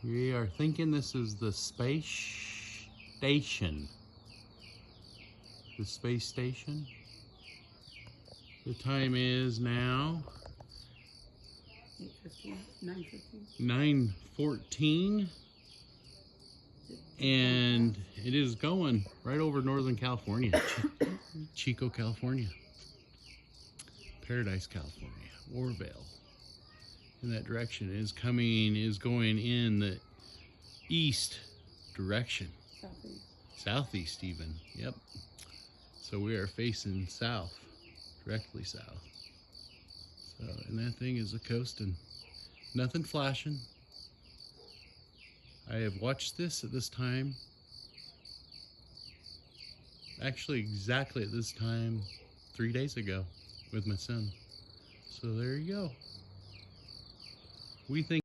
We are thinking this is the space station. The space station. The time is now 9:14, and it is going right over Northern California, Chico, California, Paradise, California, Orville. In that direction is going in the east direction. Southeast even, yep. So we are facing south, directly south. So, and that thing is a coasting. Nothing flashing. I have watched this at this time, actually exactly at this time 3 days ago with my son. So there you go. We think